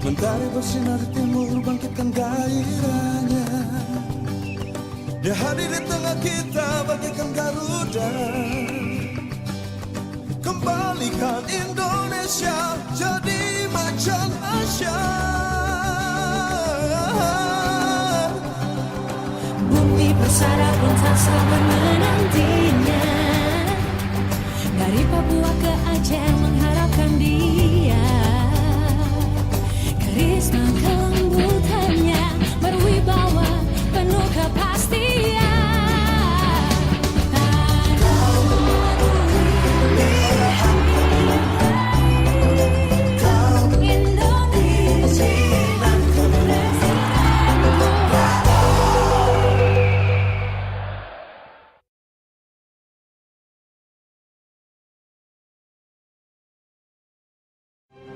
Mentari bersinar timur bangkitkan gairahnya. Dia hadir di tengah kita bagaikan Garuda. Kembalikan Indonesia jadi macan Asia. Bumi bersara pun tak sabar menantinya. Dari Papua ke Aceh mengharapkan dia. Karisma kelembutannya berwibawa penuh kepastian.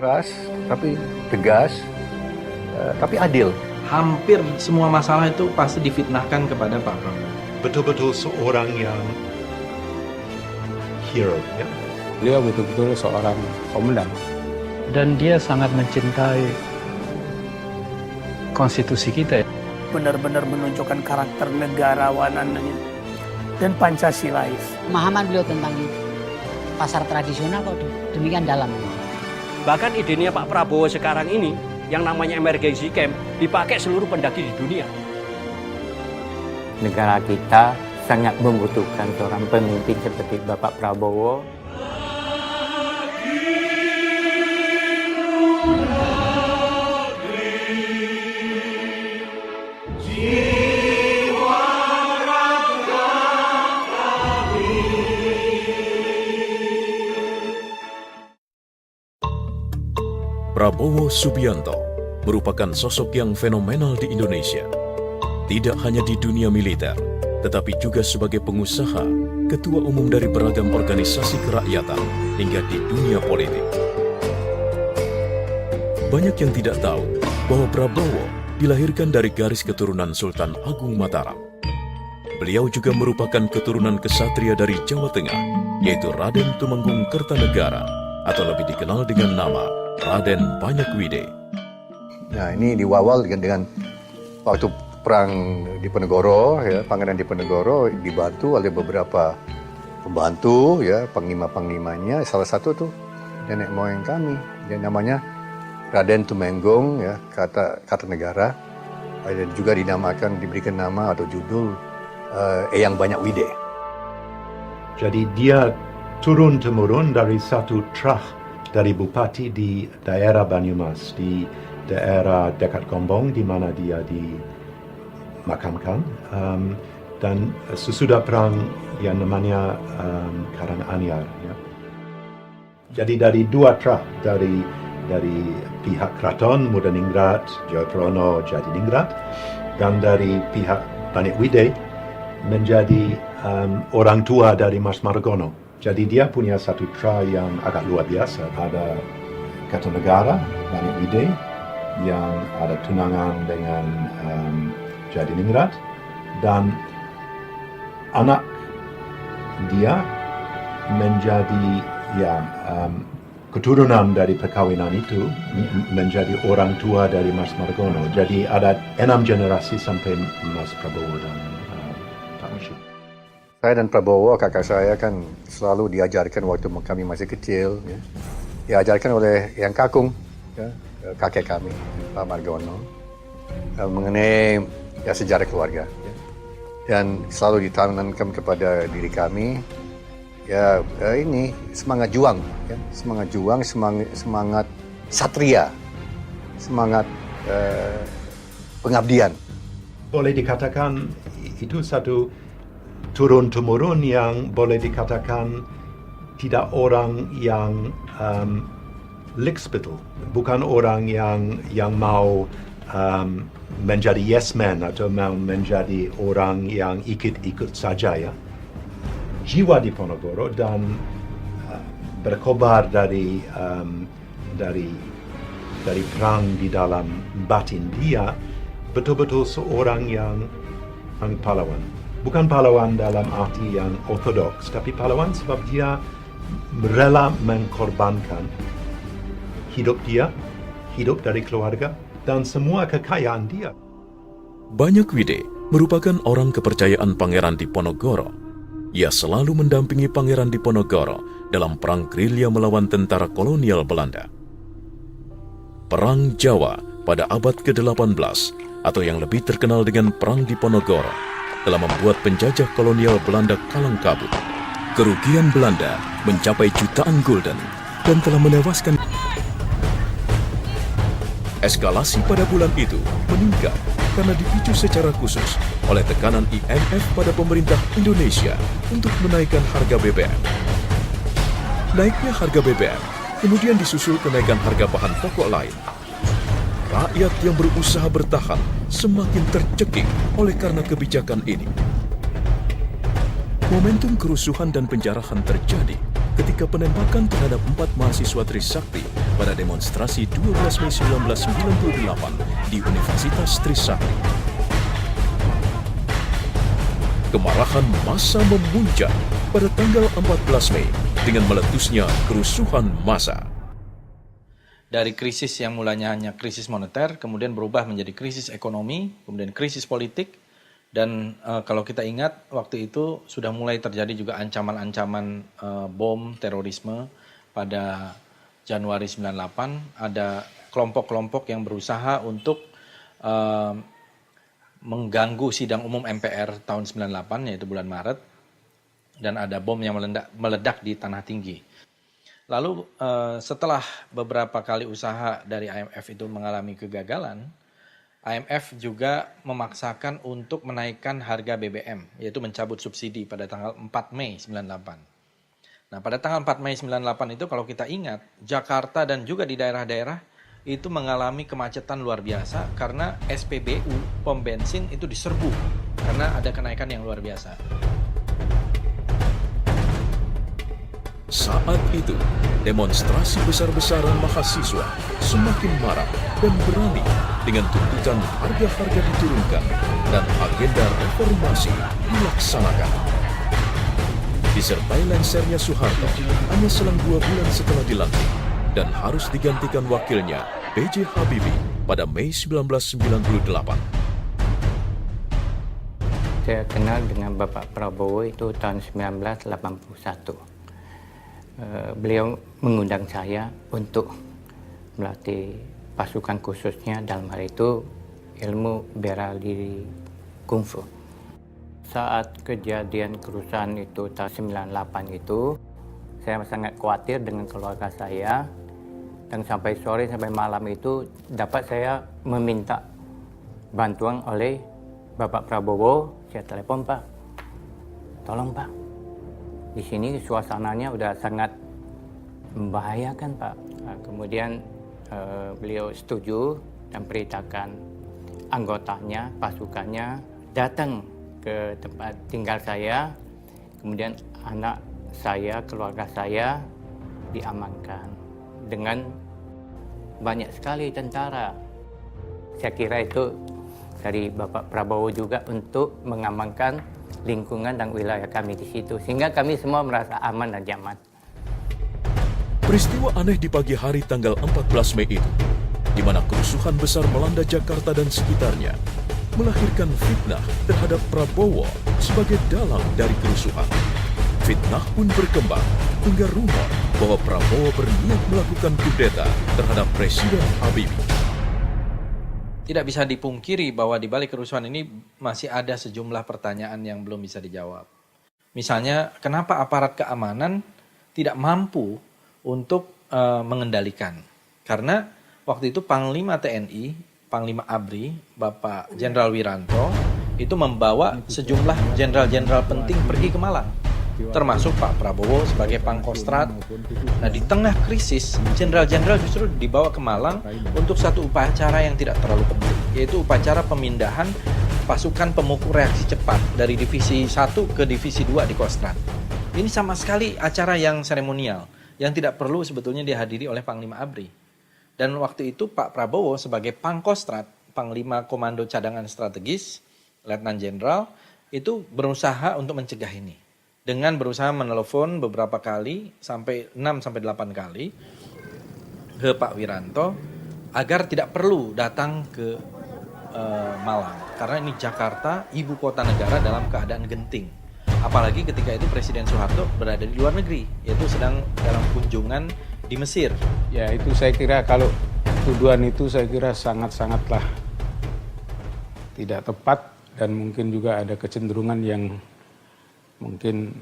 Keras, tapi tegas, tapi adil. Hampir semua masalah itu pasti difitnahkan kepada Pak Prabowo. Betul-betul seorang yang hero, ya. Beliau betul-betul seorang komandan. Dan dia sangat mencintai konstitusi kita. Benar-benar menunjukkan karakter negarawanannya dan Pancasilais. Pemahaman beliau tentang pasar tradisional kok demikian dalam. Bahkan idenya Pak Prabowo sekarang ini yang namanya emergency camp dipakai seluruh pendaki di dunia. Negara kita sangat membutuhkan seorang pemimpin seperti Bapak Prabowo. Prabowo Subianto merupakan sosok yang fenomenal di Indonesia. Tidak hanya di dunia militer, tetapi juga sebagai pengusaha, ketua umum dari beragam organisasi kerakyatan, hingga di dunia politik. Banyak yang tidak tahu bahwa Prabowo dilahirkan dari garis keturunan Sultan Agung Mataram. Beliau juga merupakan keturunan kesatria dari Jawa Tengah, yaitu Raden Tumenggung Kertanegara, atau lebih dikenal dengan nama Raden Banyakwide. Nah, ini diwawal dengan waktu perang Diponegoro, ya, Pangeran Diponegoro dibantu oleh beberapa pembantu, ya, panglima-panglimanya. Salah satu tuh nenek moyang kami, dia namanya Raden Tumenggung, ya, Kertanegara. Dan juga dinamakan, diberikan nama atau judul Eyang Banyakwide. Jadi dia turun-temurun dari satu trah dari bupati di daerah Banyumas, di daerah dekat Gombong, di mana dia dimakamkan. Dan sesudah perang yang namanya Karanganyar. Ya. Jadi dari dua trah, dari pihak Keraton Mudaningrat, Jayaprono, Jatidingrat, dan dari pihak Banyakwide menjadi orang tua dari Mas Margono. Jadi dia punya satu tra yang agak luar biasa. Ada Kertanegara, Banyakwide, yang ada tunangan dengan Jatidingrat, dan anak dia menjadi keturunan dari perkawinan itu menjadi orang tua dari Mas Margono. Jadi ada 6 generasi sampai Mas Prabowo dan Pak Mushid. Saya dan Prabowo, kakak saya, kan selalu diajarkan waktu kami masih kecil, ya. Diajarkan oleh Yang Kakung, ya, kakek kami, Pak Margono, mengenai sejarah keluarga. Ya. Dan selalu ditanamkan kepada diri kami, ini semangat juang, ya. Semangat satria, semangat pengabdian. Boleh dikatakan itu satu turun-temurun yang boleh dikatakan tidak orang yang lickspittle, bukan orang yang mau menjadi yes man atau mau menjadi orang yang ikut-ikut saja, ya. Jiwa Diponegoro dan berkobar dari perang di dalam batin dia betul-betul seorang yang pahlawan. Bukan pahlawan dalam arti yang ortodoks, tapi pahlawan sebab dia rela mengkorbankan hidup dia, hidup dari keluarga dan semua kekayaan dia. Banyak Wide merupakan orang kepercayaan Pangeran Diponegoro. Ia selalu mendampingi Pangeran Diponegoro dalam perang gerilya melawan tentara kolonial Belanda. Perang Jawa pada abad ke-18 atau yang lebih terkenal dengan Perang Diponegoro telah membuat penjajah kolonial Belanda kalang kabut. Kerugian Belanda mencapai jutaan gulden dan telah menewaskan. Eskalasi pada bulan itu meningkat karena dipicu secara khusus oleh tekanan IMF pada pemerintah Indonesia untuk menaikkan harga BBM. Naiknya harga BBM kemudian disusul kenaikan harga bahan pokok lain. Rakyat yang berusaha bertahan semakin tercekik oleh karena kebijakan ini. Momentum kerusuhan dan penjarahan terjadi ketika penembakan terhadap 4 mahasiswa Trisakti pada demonstrasi 12 Mei 1998 di Universitas Trisakti. Kemarahan massa memuncak pada tanggal 14 Mei dengan meletusnya kerusuhan massa. Dari krisis yang mulanya hanya krisis moneter, kemudian berubah menjadi krisis ekonomi, kemudian krisis politik, dan kalau kita ingat waktu itu sudah mulai terjadi juga ancaman-ancaman bom terorisme pada Januari 98. Ada kelompok-kelompok yang berusaha untuk mengganggu sidang umum MPR tahun 98, yaitu bulan Maret, dan ada bom yang meledak di Tanah Tinggi. Lalu setelah beberapa kali usaha dari IMF itu mengalami kegagalan, IMF juga memaksakan untuk menaikkan harga BBM, yaitu mencabut subsidi pada tanggal 4 Mei 98. Nah, pada tanggal 4 Mei 98 itu kalau kita ingat, Jakarta dan juga di daerah-daerah itu mengalami kemacetan luar biasa karena SPBU, pom bensin itu diserbu karena ada kenaikan yang luar biasa. Saat itu, demonstrasi besar-besaran mahasiswa semakin marah dan berani dengan tuntutan harga-harga diturunkan dan agenda reformasi dilaksanakan. Disertai lengsernya Soeharto hanya selang 2 bulan setelah dilantik dan harus digantikan wakilnya B.J. Habibie pada Mei 1998. Saya kenal dengan Bapak Prabowo itu tahun 1981. Beliau mengundang saya untuk melatih pasukan khususnya dalam hal itu ilmu bela diri kungfu. Saat kejadian kerusuhan itu tahun 98 itu, saya sangat khawatir dengan keluarga saya dan sampai sore sampai malam itu dapat saya meminta bantuan oleh Bapak Prabowo. Saya telepon, Pak, tolong Pak. Di sini suasananya udah sangat membahayakan, Pak. Nah, kemudian beliau setuju dan perintahkan anggotanya, pasukannya datang ke tempat tinggal saya. Kemudian anak saya, keluarga saya diamankan dengan banyak sekali tentara. Saya kira itu dari Bapak Prabowo juga untuk mengamankan lingkungan dan wilayah kami di situ, sehingga kami semua merasa aman dan nyaman. Peristiwa aneh di pagi hari tanggal 14 Mei itu, di mana kerusuhan besar melanda Jakarta dan sekitarnya, melahirkan fitnah terhadap Prabowo sebagai dalang dari kerusuhan. Fitnah pun berkembang hingga rumor bahwa Prabowo berniat melakukan kudeta terhadap Presiden Habibie. Tidak bisa dipungkiri bahwa di balik kerusuhan ini masih ada sejumlah pertanyaan yang belum bisa dijawab. Misalnya, kenapa aparat keamanan tidak mampu untuk mengendalikan? Karena waktu itu Panglima TNI, Panglima ABRI, Bapak Jenderal Wiranto, itu membawa sejumlah jenderal-jenderal penting pergi ke Malang, termasuk Pak Prabowo sebagai Pangkostrat. Nah, di tengah krisis, jenderal-jenderal justru dibawa ke Malang untuk satu upacara yang tidak terlalu penting, yaitu upacara pemindahan pasukan pemukul reaksi cepat dari Divisi 1 ke Divisi 2 di Kostrat. Ini sama sekali acara yang seremonial, yang tidak perlu sebetulnya dihadiri oleh Panglima ABRI. Dan waktu itu Pak Prabowo sebagai Pangkostrat, Panglima Komando Cadangan Strategis, Letnan Jenderal, itu berusaha untuk mencegah ini. Dengan berusaha menelepon beberapa kali, sampai 6-8 kali, ke Pak Wiranto, agar tidak perlu datang ke Malang, karena ini Jakarta, ibu kota negara dalam keadaan genting. Apalagi ketika itu Presiden Soeharto berada di luar negeri, yaitu sedang dalam kunjungan di Mesir. Ya itu saya kira kalau tuduhan itu saya kira sangat-sangatlah tidak tepat dan mungkin juga ada kecenderungan yang mungkin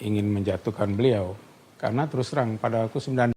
ingin menjatuhkan beliau. Karena terus terang pada waktu